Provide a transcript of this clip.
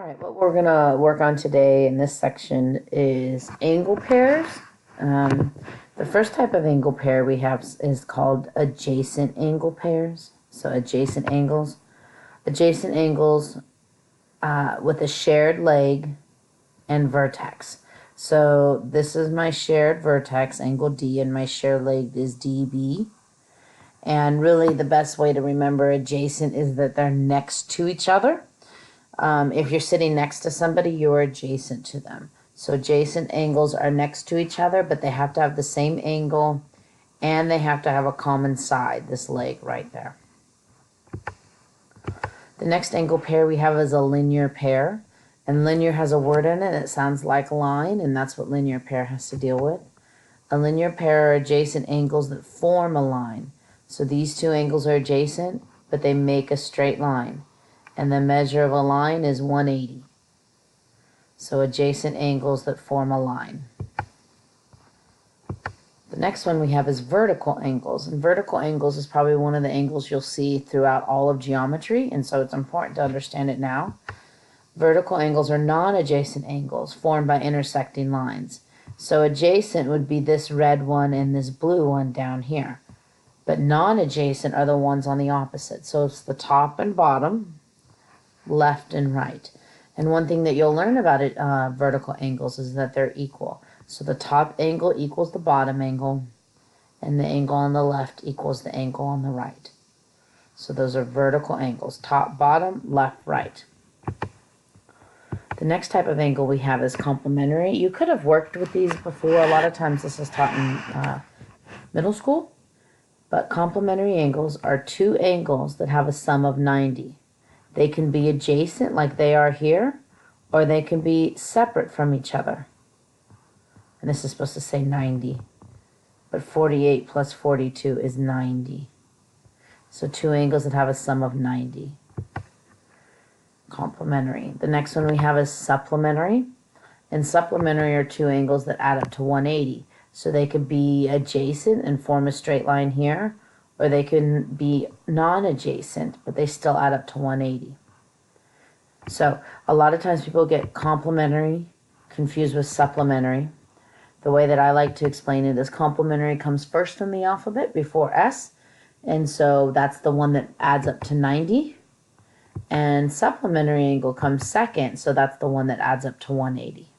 All right, what we're gonna work on today in this section is angle pairs. The first type of angle pair we have is called adjacent angle pairs. So adjacent angles with a shared leg and vertex. So this is my shared vertex, angle D, and my shared leg is DB. And really the best way to remember adjacent is that they're next to each other. If you're sitting next to somebody, you're adjacent to them. So adjacent angles are next to each other, but they have to have the same angle and they have to have a common side, this leg right there. The next angle pair we have is a linear pair. And linear has a word in it that sounds like line, and that's what linear pair has to deal with. A linear pair are adjacent angles that form a line. So these two angles are adjacent, but they make a straight line. And the measure of a line is 180. So adjacent angles that form a line. The next one we have is vertical angles. And vertical angles is probably one of the angles you'll see throughout all of geometry, and so it's important to understand it now. Vertical angles are non-adjacent angles formed by intersecting lines. So adjacent would be this red one and this blue one down here. But non-adjacent are the ones on the opposite. So it's the top and bottom, left and right. And one thing that you'll learn about it, vertical angles is that they're equal. So the top angle equals the bottom angle, and the angle on the left equals the angle on the right. So those are vertical angles, top, bottom, left, right. The next type of angle we have is complementary. You could have worked with these before. A lot of times this is taught in middle school. But complementary angles are two angles that have a sum of 90. They can be adjacent like they are here, or they can be separate from each other. And this is supposed to say 90. But 48 plus 42 is 90. So two angles that have a sum of 90. Complementary. The next one we have is supplementary. And supplementary are two angles that add up to 180. So they could be adjacent and form a straight line here, or they can be non-adjacent, but they still add up to 180. So a lot of times people get complementary confused with supplementary. The way that I like to explain it is complementary comes first in the alphabet before S, and so that's the one that adds up to 90. And supplementary angle comes second, so that's the one that adds up to 180.